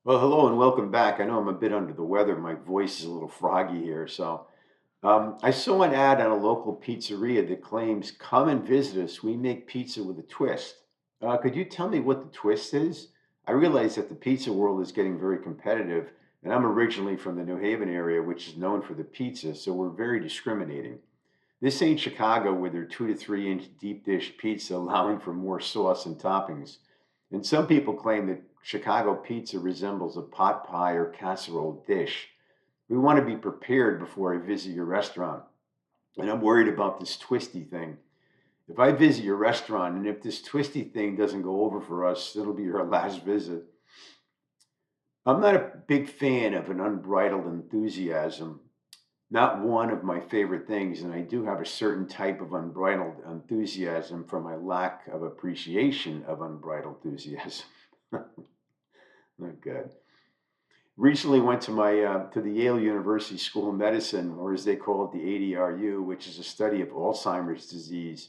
Well, hello and welcome back. I know I'm a bit under the weather. My voice is a little froggy here. I saw an ad on a local pizzeria that claims, "Come and visit us. We make pizza with a twist." Could you tell me what the twist is? I realize that the pizza world is getting very competitive, and I'm originally from the New Haven area, which is known for the pizza, so we're very discriminating. This ain't Chicago with their 2 to 3 inch deep dish pizza allowing for more sauce and toppings. And some people claim that Chicago pizza resembles a pot pie or casserole dish. We want to be prepared before I visit your restaurant. And I'm worried about this twisty thing. If I visit your restaurant and if this twisty thing doesn't go over for us, it'll be our last visit. I'm not a big fan of an unbridled enthusiasm, not one of my favorite things, and I do have a certain type of unbridled enthusiasm for my lack of appreciation of unbridled enthusiasm. Not good. Recently went to my to the Yale University School of Medicine, or as they call it, the ADRU, which is a study of Alzheimer's disease,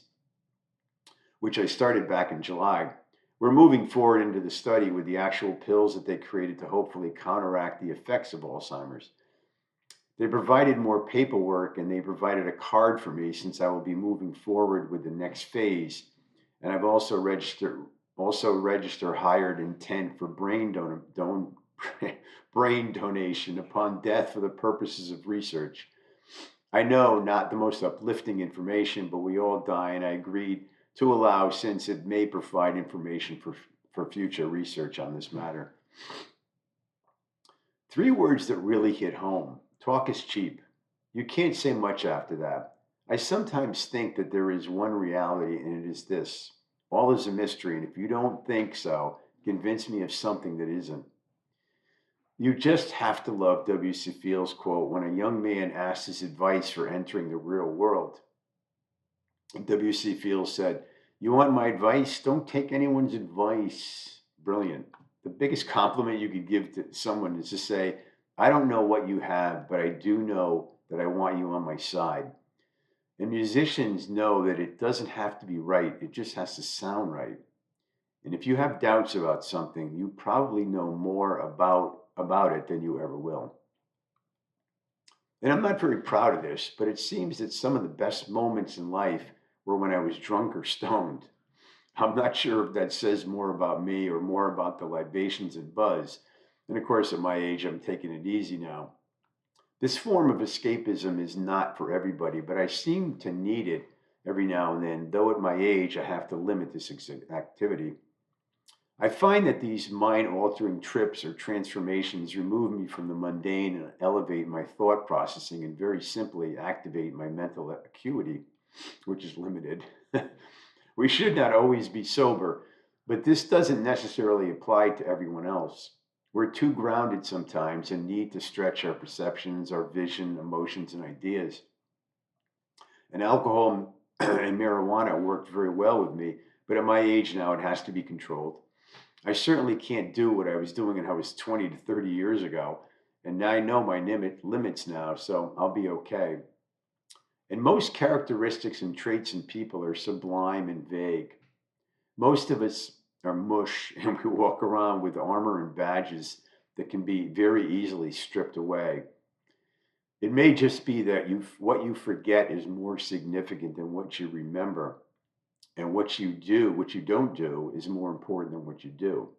which I started back in July. We're moving forward into the study with the actual pills that they created to hopefully counteract the effects of Alzheimer's. They provided more paperwork and they provided a card for me since I will be moving forward with the next phase. And I've also register hired intent for brain donation upon death for the purposes of research. I know not the most uplifting information, but we all die, and I agreed to allow since it may provide information for future research on this matter. Three words that really hit home: talk is cheap. You can't say much after that. I sometimes think that there is one reality, and it is this: all is a mystery, and if you don't think so, convince me of something that isn't. You just have to love W.C. Fields' quote when a young man asked his advice for entering the real world. W.C. Fields said, "You want my advice? Don't take anyone's advice." Brilliant. The biggest compliment you could give to someone is to say, "I don't know what you have, but I do know that I want you on my side." And musicians know that it doesn't have to be right, it just has to sound right. And if you have doubts about something, you probably know more about it than you ever will. And I'm not very proud of this, but it seems that some of the best moments in life were when I was drunk or stoned. I'm not sure if that says more about me or more about the libations and buzz. And of course, at my age, I'm taking it easy now. This form of escapism is not for everybody, but I seem to need it every now and then, though at my age, I have to limit this activity. I find that these mind altering trips or transformations remove me from the mundane and elevate my thought processing and very simply activate my mental acuity, which is limited. We should not always be sober, but this doesn't necessarily apply to everyone else. We're too grounded sometimes and need to stretch our perceptions, our vision, emotions, and ideas. And alcohol and marijuana worked very well with me, but at my age now, it has to be controlled. I certainly can't do what I was doing when I was 20 to 30 years ago. And I know my limits now, so I'll be okay. And most characteristics and traits in people are sublime and vague. Most of us are mush and we walk around with armor and badges that can be very easily stripped away. It may just be that what you forget is more significant than what you remember, and what you don't do, is more important than what you do.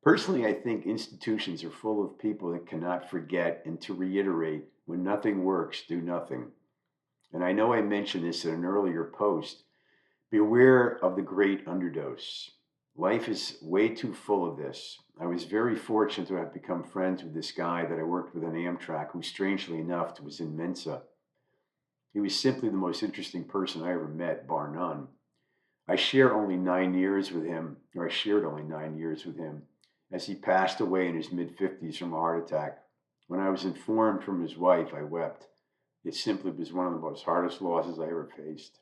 Personally, I think institutions are full of people that cannot forget, and to reiterate, when nothing works, do nothing. And I know I mentioned this in an earlier post. Beware of the great underdose. Life is way too full of this. I was very fortunate to have become friends with this guy that I worked with on Amtrak, who, strangely enough, was in Mensa. He was simply the most interesting person I ever met, bar none. I shared only 9 years with him, as he passed away in his mid 50s from a heart attack. When I was informed from his wife, I wept. It simply was one of the most hardest losses I ever faced.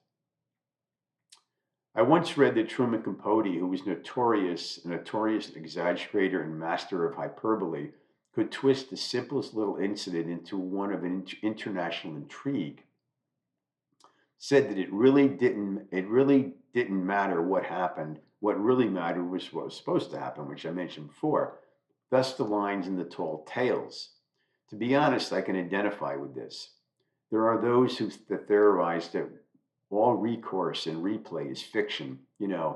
I once read that Truman Capote, who was a notorious exaggerator and master of hyperbole, could twist the simplest little incident into one of an international intrigue. Said that it really didn't matter what happened. What really mattered was what was supposed to happen, which I mentioned before. thus the lines and the tall tales. To be honest, I can identify with this. There are those that theorize that all recourse and replay is fiction.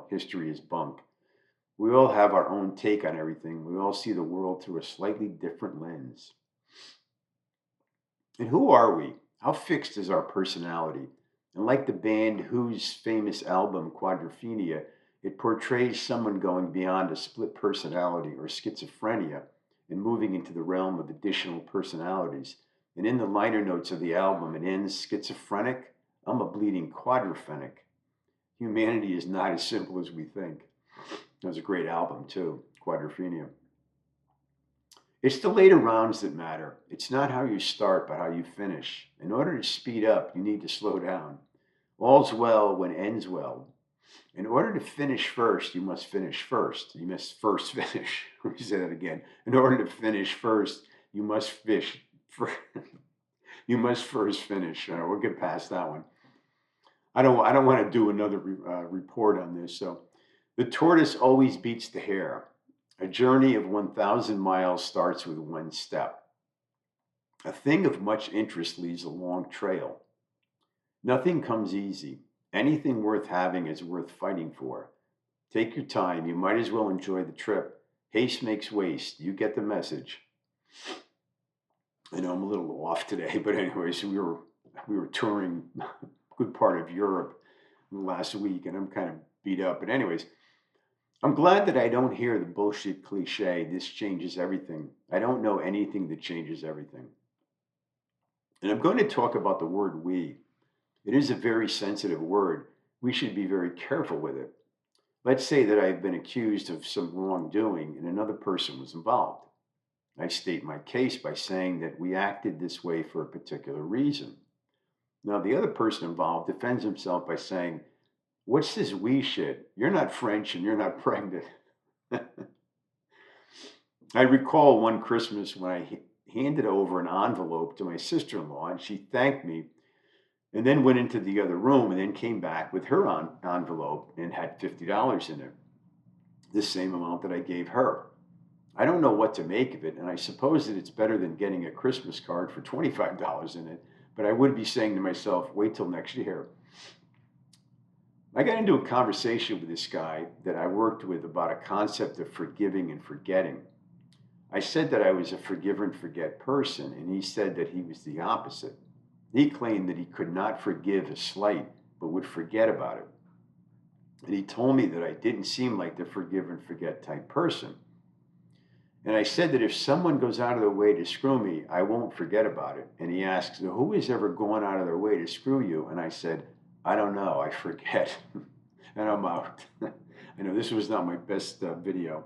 History is bunk. We all have our own take on everything. We all see the world through a slightly different lens. And who are we? How fixed is our personality? And like the band Who's famous album, Quadrophenia, it portrays someone going beyond a split personality or schizophrenia and moving into the realm of additional personalities. And in the liner notes of the album, it ends schizophrenic. I'm a bleeding quadrophenic. Humanity is not as simple as we think. That was a great album, too, Quadrophenia. It's the later rounds that matter. It's not how you start, but how you finish. In order to speed up, you need to slow down. All's well when ends well. In order to finish first, you must finish first. You must first finish. Let me say that again. In order to finish first, you must fish. You must first finish. All right, we'll get past that one. I don't want to do another report on this. So, the tortoise always beats the hare. A journey of 1,000 miles starts with one step. A thing of much interest leaves a long trail. Nothing comes easy. Anything worth having is worth fighting for. Take your time. You might as well enjoy the trip. Haste makes waste. You get the message. I know I'm a little off today, but anyways, we were touring a good part of Europe last week, and I'm kind of beat up. But anyways, I'm glad that I don't hear the bullshit cliche, this changes everything. I don't know anything that changes everything. And I'm going to talk about the word we. It is a very sensitive word. We should be very careful with it. Let's say that I've been accused of some wrongdoing and another person was involved. I state my case by saying that we acted this way for a particular reason. Now, the other person involved defends himself by saying, "What's this we shit? You're not French and you're not pregnant." I recall one Christmas when I handed over an envelope to my sister-in-law and she thanked me and then went into the other room and then came back with her envelope and had $50 in it, the same amount that I gave her. I don't know what to make of it, and I suppose that it's better than getting a Christmas card for $25 in it, but I would be saying to myself, wait till next year. I got into a conversation with this guy that I worked with about a concept of forgiving and forgetting. I said that I was a forgive and forget person, and he said that he was the opposite. He claimed that he could not forgive a slight, but would forget about it. And he told me that I didn't seem like the forgive and forget type person. And I said that if someone goes out of their way to screw me, I won't forget about it. And he asks, so who has ever gone out of their way to screw you? And I said, I don't know, I forget. And I'm out. I know this was not my best video.